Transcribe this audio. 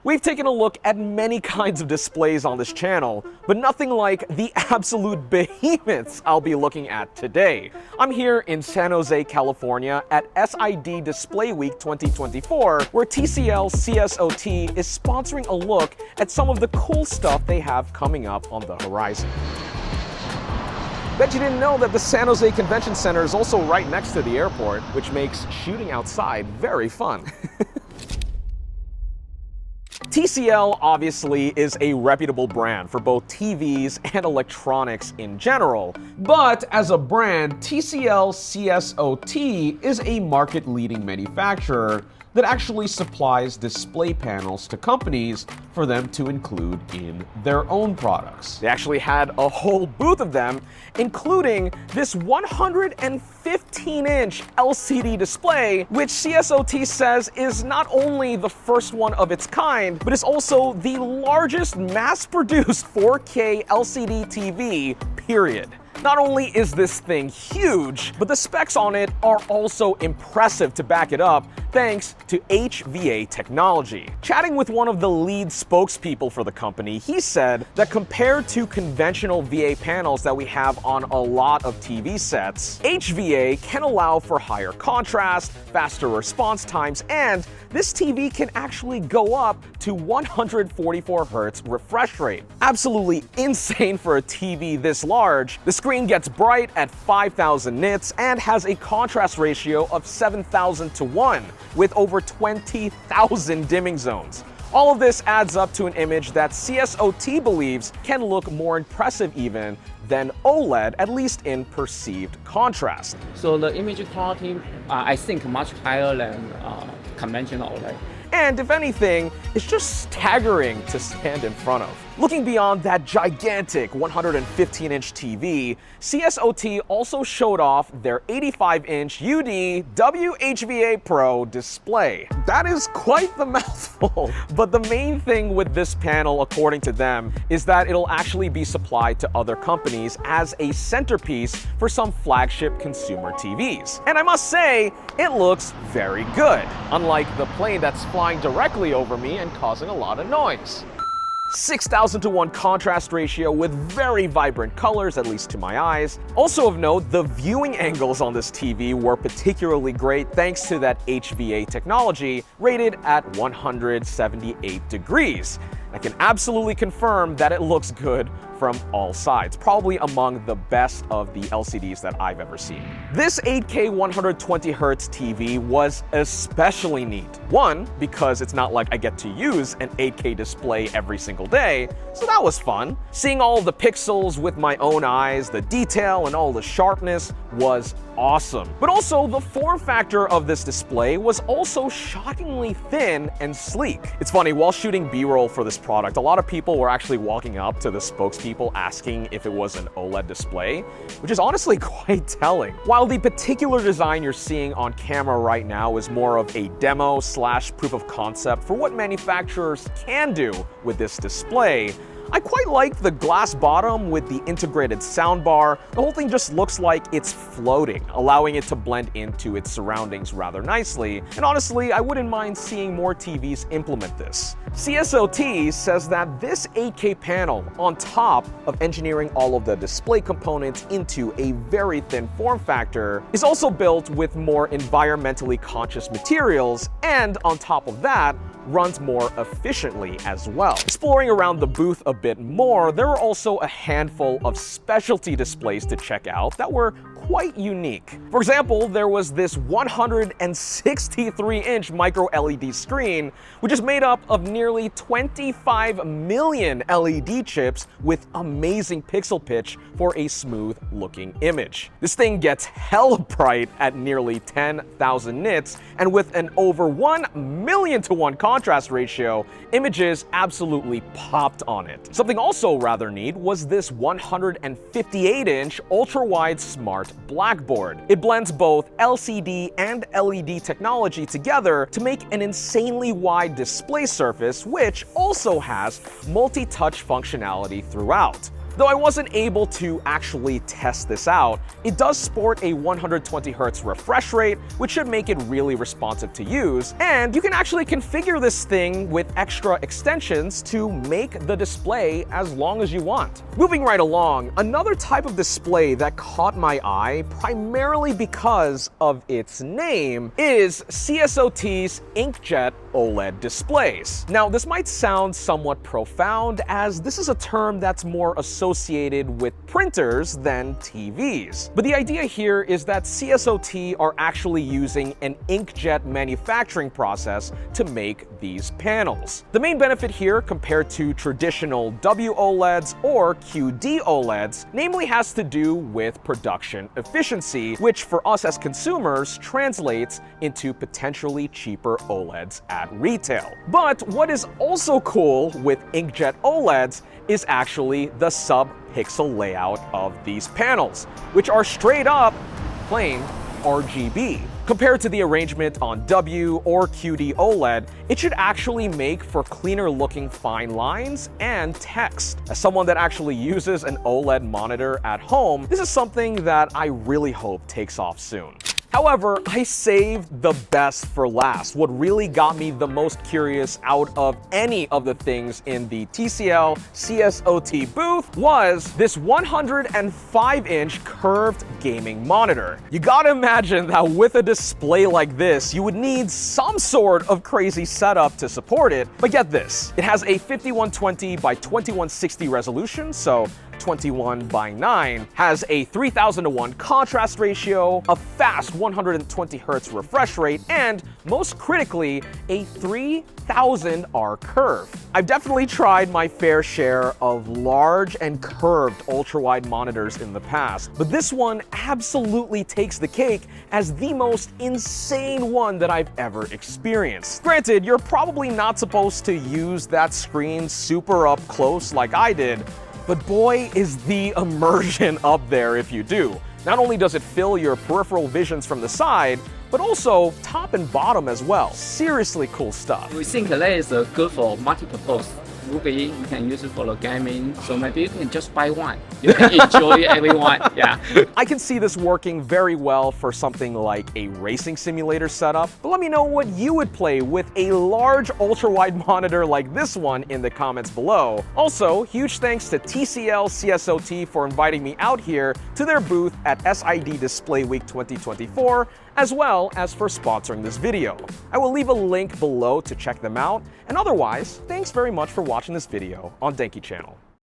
We've taken a look at many kinds of displays on this channel, but nothing like the absolute behemoths I'll be looking at today. I'm here in San Jose, California at SID Display Week 2024, where TCL CSOT is sponsoring a look at some of the cool stuff they have coming up on the horizon. Bet you didn't know that the San Jose Convention Center is also right next to the airport, which makes shooting outside very fun. TCL obviously is a reputable brand for both TVs and electronics in general, but as a brand, TCL CSOT is a market-leading manufacturer that actually supplies display panels to companies for them to include in their own products. They actually had a whole booth of them, including this 115-inch LCD display, which CSOT says is not only the first one of its kind, but is also the largest mass-produced 4K LCD TV, period. Not only is this thing huge, but the specs on it are also impressive to back it up, thanks to HVA technology. Chatting with one of the lead spokespeople for the company, he said that compared to conventional VA panels that we have on a lot of TV sets, HVA can allow for higher contrast, faster response times, and this TV can actually go up to 144 Hz refresh rate. Absolutely insane for a TV this large. The screen gets bright at 5,000 nits and has a contrast ratio of 7,000 to 1, with over 20,000 dimming zones. All of this adds up to an image that CSOT believes can look more impressive even than OLED, at least in perceived contrast. So the image quality, I think, much higher than conventional OLED. And if anything, it's just staggering to stand in front of. Looking beyond that gigantic 115-inch TV, CSOT also showed off their 85-inch UD WHVA Pro display. That is quite the mouthful. But the main thing with this panel, according to them, is that it'll actually be supplied to other companies as a centerpiece for some flagship consumer TVs. And I must say, it looks very good, unlike the plane that's flying directly over me and causing a lot of noise. 6,000 to 1 contrast ratio with very vibrant colors, at least to my eyes. Also of note, the viewing angles on this TV were particularly great thanks to that HVA technology, rated at 178 degrees. I can absolutely confirm that it looks good from all sides, probably among the best of the LCDs that I've ever seen. This 8K 120 Hz TV was especially neat. One, because it's not like I get to use an 8K display every single day, so that was fun. Seeing all of the pixels with my own eyes, the detail and all the sharpness was awesome. But also, the form factor of this display was also shockingly thin and sleek. It's funny, while shooting B-roll for this product, a lot of people were actually walking up to the spokespeople asking if it was an OLED display, which is honestly quite telling. While the particular design you're seeing on camera right now is more of a demo / proof of concept for what manufacturers can do with this display, I quite like the glass bottom with the integrated soundbar. The whole thing just looks like it's floating, allowing it to blend into its surroundings rather nicely. And honestly, I wouldn't mind seeing more TVs implement this. CSOT says that this 8K panel, on top of engineering all of the display components into a very thin form factor, is also built with more environmentally conscious materials, and on top of that, runs more efficiently as well. Exploring around the booth a bit more, there were also a handful of specialty displays to check out that were quite unique. For example, there was this 163-inch micro LED screen, which is made up of nearly 25 million LED chips with amazing pixel pitch for a smooth-looking image. This thing gets hella bright at nearly 10,000 nits, and with an over 1 million to 1 contrast ratio, images absolutely popped on it. Something also rather neat was this 158-inch ultra-wide smart blackboard. It blends both LCD and LED technology together to make an insanely wide display surface, which also has multi-touch functionality throughout. Though I wasn't able to actually test this out, it does sport a 120Hz refresh rate, which should make it really responsive to use, and you can actually configure this thing with extra extensions to make the display as long as you want. Moving right along, another type of display that caught my eye, primarily because of its name, is CSOT's inkjet OLED displays. Now, this might sound somewhat profound, as this is a term that's more associated with printers than TVs. But the idea here is that CSOT are actually using an inkjet manufacturing process to make these panels. The main benefit here, compared to traditional WOLEDs or QD OLEDs, namely has to do with production efficiency, which for us as consumers translates into potentially cheaper OLEDs at retail. But what is also cool with inkjet OLEDs is actually the sub-pixel layout of these panels, which are straight up plain RGB. Compared to the arrangement on W or QD OLED, it should actually make for cleaner looking fine lines and text. As someone that actually uses an OLED monitor at home, this is something that I really hope takes off soon. However, I saved the best for last. What really got me the most curious out of any of the things in the TCL CSOT booth was this 105-inch curved gaming monitor. You gotta imagine that with a display like this, you would need some sort of crazy setup to support it. But get this, it has a 5120 by 2160 resolution, so 21:9, has a 3000:1 contrast ratio, a fast 120Hz refresh rate, and most critically, a 3000R curve. I've definitely tried my fair share of large and curved ultra-wide monitors in the past, but this one absolutely takes the cake as the most insane one that I've ever experienced. Granted, you're probably not supposed to use that screen super up close like I did, but boy, is the immersion up there if you do. Not only does it fill your peripheral visions from the side, but also top and bottom as well. Seriously cool stuff. We think that is good for multi-purpose. Movie, you can use it for the gaming, so maybe you can just buy one. You can enjoy everyone, yeah. I can see this working very well for something like a racing simulator setup, but let me know what you would play with a large ultra-wide monitor like this one in the comments below. Also, huge thanks to TCL CSOT for inviting me out here to their booth at SID Display Week 2024, as well as for sponsoring this video. I will leave a link below to check them out, and otherwise, thanks very much for watching this video on Denki channel.